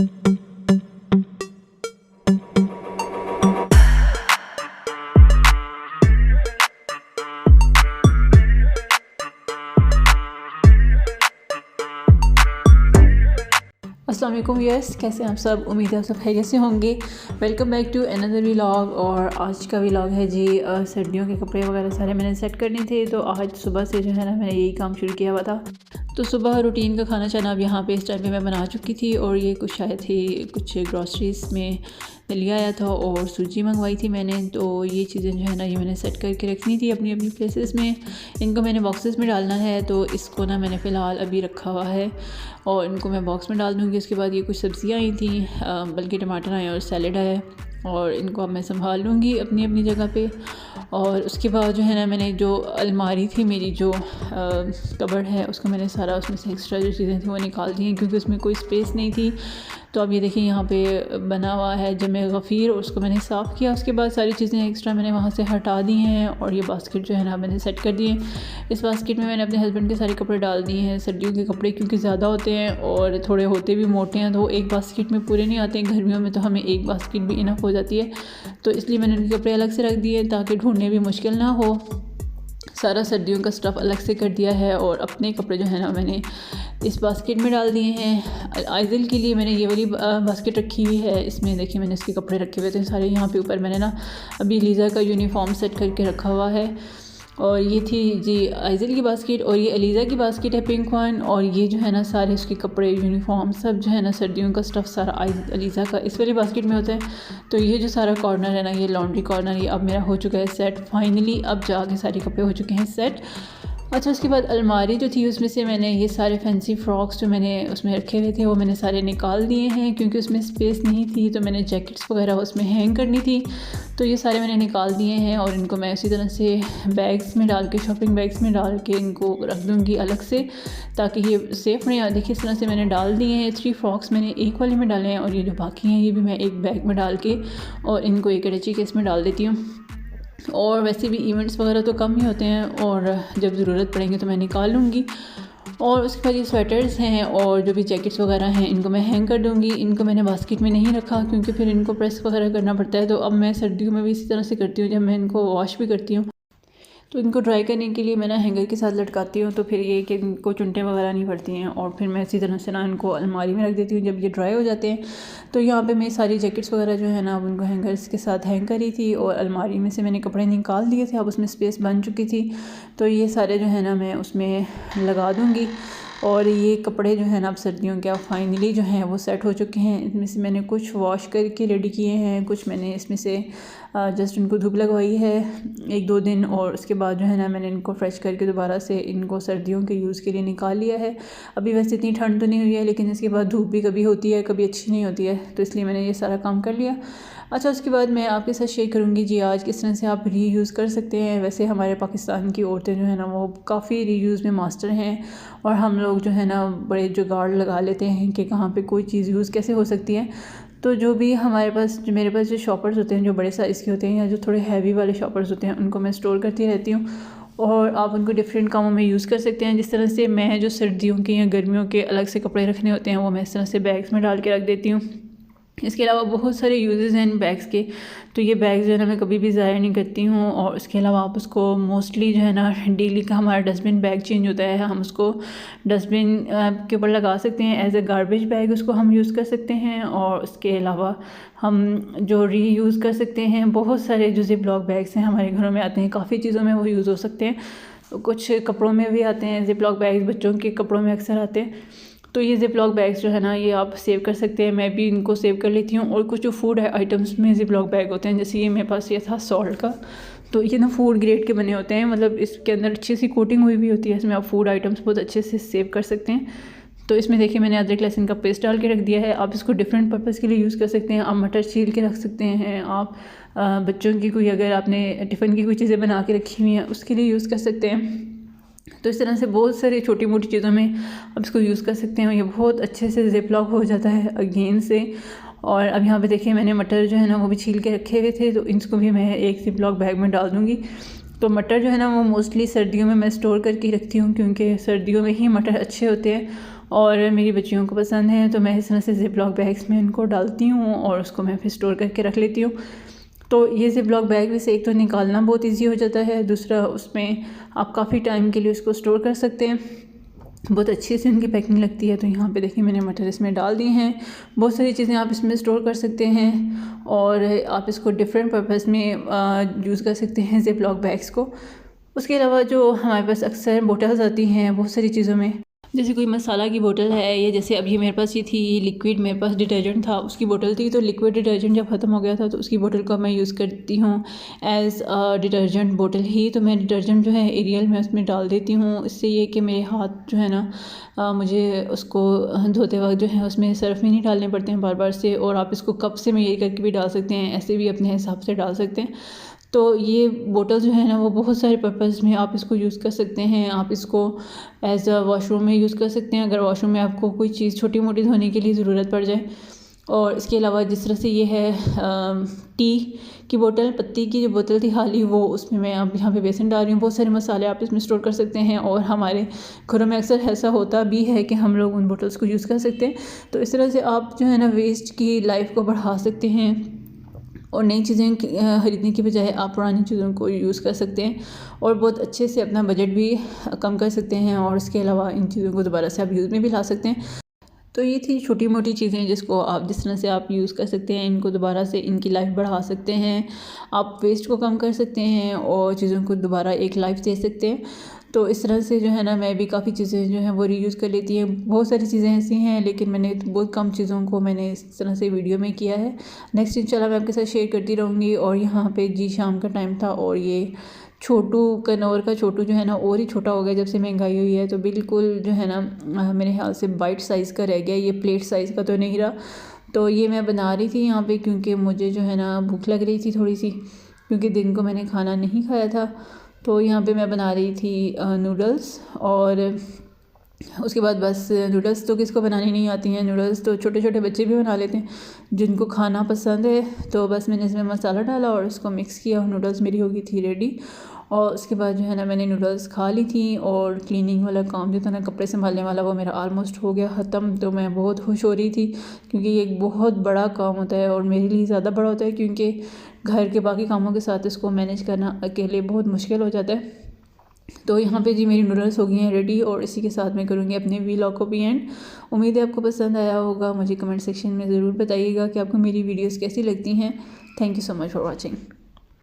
अस्सलाम वालेकुम व्यूअर्स, कैसे हैं आप सब। उम्मीद है आप सब खैरियत से होंगे। Welcome back to another vlog. और आज का व्लॉग है जी सर्दियों के कपड़े वगैरह सारे मैंने सेट करने थे, तो आज सुबह से जो है ना मैंने यही काम शुरू किया हुआ था। तो सुबह रूटीन का खाना चाना अब यहाँ पे इस टाइम पे मैं बना चुकी थी, और ये कुछ आए थे, कुछ ग्रॉसरीज में लिया आया था और सूजी मंगवाई थी मैंने। तो ये चीज़ें जो है ना ये मैंने सेट करके रखनी थी अपनी अपनी प्लेसेस में। इनको मैंने बॉक्सेस में डालना है, तो इसको ना मैंने फ़िलहाल अभी रखा हुआ है और इनको मैं बॉक्स में डाल दूँगी। उसके बाद ये कुछ सब्ज़ियाँ आई थी, बल्कि टमाटर आए और सैलड आया, और इनको अब मैं संभाल लूँगी अपनी अपनी जगह पे। और उसके बाद जो है ना मैंने जो अलमारी थी मेरी, जो कबर्ड है, उसको मैंने सारा उसमें से एक्स्ट्रा जो चीज़ें थी वो निकाल दी हैं, क्योंकि उसमें कोई स्पेस नहीं थी। तो अब ये देखिए यहाँ पे बना हुआ है जमे गफ़ीर, और उसको मैंने साफ़ किया। उसके बाद सारी चीज़ें एक्स्ट्रा मैंने वहाँ से हटा दी हैं, और ये बास्केट जो है ना मैंने सेट कर दिए। इस बास्केट में मैंने अपने हस्बैंड के सारे कपड़े डाल दिए हैं। सर्दियों के कपड़े क्योंकि ज़्यादा होते हैं और थोड़े होते भी मोटे हैं, तो वो एक बास्केट में पूरे नहीं आते हैं। गर्मियों में तो हमें एक बास्केट भी इनफ हो जाती है, तो इसलिए मैंने उनके कपड़े अलग से रख दिए ताकि ढूंढने भी मुश्किल ना हो। सारा सर्दियों का स्टफ़ अलग से कर दिया है, और अपने कपड़े जो है ना मैंने इस बास्केट में डाल दिए हैं। आइज़ल के लिए मैंने ये वाली बास्केट रखी हुई है। इसमें देखिए मैंने इसके कपड़े रखे हुए थे सारे। यहाँ पे ऊपर मैंने ना अभी लीज़ा का यूनिफॉर्म सेट करके रखा हुआ है। और ये थी जी आइज़ल की बास्केट, और ये अलीज़ा की बास्केट है पिंक वन। और ये जो है ना सारे उसके कपड़े यूनिफॉर्म सब जो है ना सर्दियों का स्टफ़ सारा अलीज़ा का इस वाली बास्केट में होता है। तो ये जो सारा कॉर्नर है ना, ये लॉन्ड्री कॉर्नर, ये अब मेरा हो चुका है सेट फाइनली। अब जाके सारे कपड़े हो चुके हैं सेट। अच्छा, उसके बाद अलमारी जो थी उसमें से मैंने ये सारे फैंसी फ्रॉक्स जो मैंने उसमें रखे हुए थे वो मैंने सारे निकाल दिए हैं, क्योंकि उसमें स्पेस नहीं थी। तो मैंने जैकेट्स वगैरह उसमें हैंग करनी थी, तो ये सारे मैंने निकाल दिए हैं। और इनको मैं उसी तरह से बैग्स में डाल के, शॉपिंग बैग्स में डाल के इनको रख दूँगी अलग से, ताकि ये सेफ़ रहें। देखिए इस तरह से मैंने डाल दिए हैं। 3 फ्रॉक्स मैंने एक वाले में डाले हैं, और ये जो बाकी हैं ये भी मैं एक बैग में डाल के और इनको एक अटैची केस में डाल देती हूँ। और वैसे भी इवेंट्स वगैरह तो कम ही होते हैं, और जब ज़रूरत पड़ेंगे तो मैं निकाल लूँगी। और उसके बाद ये स्वेटर्स हैं और जो भी जैकेट्स वगैरह हैं इनको मैं हैंग कर दूँगी। इनको मैंने बास्केट में नहीं रखा, क्योंकि फिर इनको प्रेस वगैरह करना पड़ता है। तो अब मैं सर्दियों में भी इसी तरह से करती हूँ, जब मैं इनको वॉश भी करती हूँ तो इनको ड्राई करने के लिए मैं ना हैंगर के साथ लटकाती हूँ, तो फिर ये कि इनको चुनटें वगैरह नहीं पड़ती हैं। और फिर मैं इसी तरह से ना इनको अलमारी में रख देती हूँ जब ये ड्राई हो जाते हैं। तो यहाँ पे मैं सारी जैकेट्स वगैरह जो है ना अब उनको हैंगर्स के साथ हैंग करी थी, और अलमारी में से मैंने कपड़े निकाल दिए थे। अब उसमें स्पेस बन चुकी थी, तो ये सारे जो है ना मैं उसमें लगा दूँगी। और ये कपड़े जो है ना अब सर्दियों के अब फाइनली जो हैं वो सेट हो चुके हैं। इसमें से मैंने कुछ वॉश करके रेडी किए हैं, कुछ मैंने इसमें से जस्ट इनको धूप लगवाई है 1-2 दिन, और उसके बाद जो है ना मैंने इनको फ्रेश करके दोबारा से इनको सर्दियों के यूज़ के लिए निकाल लिया है। अभी वैसे इतनी ठंड तो नहीं हुई है, लेकिन इसके बाद धूप भी कभी होती है कभी अच्छी नहीं होती है, तो इसलिए मैंने ये सारा काम कर लिया। अच्छा, उसके बाद मैं आपके साथ शेयर करूँगी जी आज किस तरह से आप रीयूज़ कर सकते हैं। वैसे हमारे पाकिस्तान की औरतें जो है ना वो काफ़ी रीयूज़ में मास्टर हैं, और हम लोग जो है ना बड़े जुगाड़ लगा लेते हैं कि कहाँ पे कोई चीज़ यूज़ कैसे हो सकती है। तो जो भी हमारे पास जो मेरे पास जो शॉपर्स होते हैं, जो बड़े साइज़ के होते हैं या जो थोड़े हैवी वाले शॉपर्स होते हैं, उनको मैं स्टोर करती रहती हूँ, और आप उनको डिफरेंट कामों में यूज़ कर सकते हैं। जिस तरह से मैं जो सर्दियों के या गर्मियों के अलग से कपड़े रखने होते हैं वो मैं इस तरह से बैग्स में डाल के रख देती हूँ। इसके अलावा बहुत सारे यूजेस हैं इन बैग्स के, तो ये बैग जो है ना मैं कभी भी ज़ाया नहीं करती हूँ। और उसके अलावा आप उसको मोस्टली जो है ना डेली का हमारा डस्टबिन बैग चेंज होता है, हम उसको डस्टबिन के ऊपर लगा सकते हैं। एज ए गार्बेज बैग उसको हम यूज़ कर सकते हैं। और उसके अलावा हम जो रीयूज़ कर सकते हैं, बहुत सारे जो ज़िप-लॉक बैग्स हैं हमारे घरों में आते हैं, काफ़ी चीज़ों में वो यूज़ हो सकते हैं। कुछ कपड़ों में भी आते हैं ज़िप-लॉक बैग्स, बच्चों के कपड़ों में अक्सर आते हैं। तो ये ज़िप-लॉक बैग्स जो है ना ये आप सेव कर सकते हैं, मैं भी इनको सेव कर लेती हूँ। और कुछ जो फूड आइटम्स में ज़िप-लॉक बैग होते हैं, जैसे ये मेरे पास ये था सॉल्ट का, तो ये ना फूड ग्रेड के बने होते हैं, मतलब इसके अंदर अच्छी सी कोटिंग हुई भी होती है, इसमें आप फूड आइटम्स बहुत अच्छे से सेव कर सकते हैं। तो इसमें देखिए मैंने अदरक लहसुन का पेस्ट डाल के रख दिया है। आप इसको डिफरेंट पर्पज़ के लिए यूज़ कर सकते हैं। आप मटर छील के रख सकते हैं, आप बच्चों की कोई अगर आपने टिफ़िन की कोई चीज़ें बना के रखी हुई हैं उसके लिए यूज़ कर सकते हैं। तो इस तरह से बहुत सारी छोटी मोटी चीज़ों में आप इसको यूज़ कर सकते हैं। ये बहुत अच्छे से ज़िप-लॉक हो जाता है अगेन से। और अब यहाँ पे देखिए मैंने मटर जो है ना वो भी छील के रखे हुए थे, तो इसको भी मैं एक ज़िप-लॉक बैग में डाल दूँगी। तो मटर जो है ना वो मोस्टली सर्दियों में मैं स्टोर करके रखती हूँ, क्योंकि सर्दियों में ही मटर अच्छे होते हैं। और मेरी बच्चियों को पसंद है, तो मैं इस तरह से ज़िप लॉक बैग्स में इनको डालती हूँ और उसको मैं फिर स्टोर करके रख लेती हूँ। तो ये ज़िप लॉक बैग में से एक तो निकालना बहुत ईजी हो जाता है, दूसरा उसमें आप काफ़ी टाइम के लिए उसको स्टोर कर सकते हैं, बहुत अच्छी से उनकी पैकिंग लगती है। तो यहाँ पे देखिए मैंने मटर इसमें डाल दिए हैं, बहुत सारी चीज़ें आप इसमें स्टोर कर सकते हैं और आप इसको डिफरेंट पर्पज़ में यूज़ कर सकते हैं ज़िप लॉक बैग्स को। उसके अलावा जो हमारे पास अक्सर बोटल्स आती हैं बहुत सारी चीज़ों में, जैसे कोई मसाला की बोतल है, या जैसे अभी मेरे पास ये थी लिक्विड, मेरे पास डिटर्जेंट था उसकी बोतल थी, तो लिक्विड डिटर्जेंट जब ख़त्म हो गया था तो उसकी बोतल को मैं यूज़ करती हूँ एज़ डिटर्जेंट बोतल ही। तो मैं डिटर्जेंट जो है एरियल में उसमें डाल देती हूँ, इससे ये कि मेरे हाथ जो है ना मुझे उसको धोते वक्त जो है उसमें सर्फ़ में नहीं डालने पड़ते हैं बार बार से। और आप इसको कप से मैं ये करके भी डाल सकते हैं, ऐसे भी अपने हिसाब से डाल सकते हैं। तो ये बोतल जो है ना वो बहुत सारे पर्पज़ में आप इसको यूज़ कर सकते हैं। आप इसको एज़ अ वॉशरूम में यूज़ कर सकते हैं, अगर वॉशरूम में आपको कोई चीज़ छोटी मोटी धोने के लिए ज़रूरत पड़ जाए। और इसके अलावा जिस तरह से ये है टी की बोतल, पत्ती की जो बोतल थी खाली, वो उसमें मैं अब यहाँ पे बेसन डाल रही हूँ। बहुत सारे मसाले आप इसमें स्टोर कर सकते हैं और हमारे घरों में अक्सर ऐसा होता भी है कि हम लोग उन बोतल्स को यूज़ कर सकते हैं। तो इस तरह से आप जो है ना वेस्ट की लाइफ को बढ़ा सकते हैं और नई चीज़ें ख़रीदने की बजाय आप पुरानी चीज़ों को यूज़ कर सकते हैं और बहुत अच्छे से अपना बजट भी कम कर सकते हैं। और इसके अलावा इन चीज़ों को दोबारा से आप यूज़ में भी ला सकते हैं। तो ये थी छोटी मोटी चीज़ें जिसको आप जिस तरह से आप यूज़ कर सकते हैं, इनको दोबारा से इनकी लाइफ बढ़ा सकते हैं, आप वेस्ट को कम कर सकते हैं और चीज़ों को दोबारा एक लाइफ दे सकते हैं। तो इस तरह से जो है ना मैं भी काफ़ी चीज़ें जो हैं वो रीयूज़ कर लेती हैं। बहुत सारी चीज़ें ऐसी हैं लेकिन मैंने बहुत कम चीज़ों को मैंने इस तरह से वीडियो में किया है। नेक्स्ट इंशाल्लाह मैं आपके साथ शेयर करती रहूँगी। और यहाँ पे जी शाम का टाइम था और ये छोटू कनौर का छोटू जो है ना और ही छोटा हो गया जब से महंगाई हुई है। तो बिल्कुल जो है ना मेरे ख्याल से बाइट साइज़ का रह गया, ये प्लेट साइज़ का तो नहीं रहा। तो ये मैं बना रही थी यहाँ पे क्योंकि मुझे जो है ना भूख लग रही थी थोड़ी सी, क्योंकि दिन को मैंने खाना नहीं खाया था। तो यहाँ पे मैं बना रही थी नूडल्स। और उसके बाद बस नूडल्स तो किसको बनानी नहीं आती हैं, नूडल्स तो छोटे छोटे बच्चे भी बना लेते हैं जिनको खाना पसंद है। तो बस मैंने इसमें मसाला डाला और इसको मिक्स किया और नूडल्स मेरी हो गई थी रेडी। और उसके बाद जो है ना मैंने नूडल्स खा ली थी और क्लीनिंग वाला काम जो था ना कपड़े संभालने वाला वो मेरा ऑलमोस्ट हो गया ख़त्म। तो मैं बहुत खुश हो रही थी क्योंकि ये एक बहुत बड़ा काम होता है और मेरे लिए ज़्यादा बड़ा होता है क्योंकि घर के बाकी कामों के साथ इसको मैनेज करना अकेले बहुत मुश्किल हो जाता है। तो यहाँ पे जी मेरी नूडल्स हो गई हैं रेडी और इसी के साथ मैं करूँगी अपने व्लॉग को भी एंड। उम्मीद है आपको पसंद आया होगा। मुझे कमेंट सेक्शन में ज़रूर बताइएगा कि आपको मेरी वीडियोस कैसी लगती हैं। Thank you so much for watching.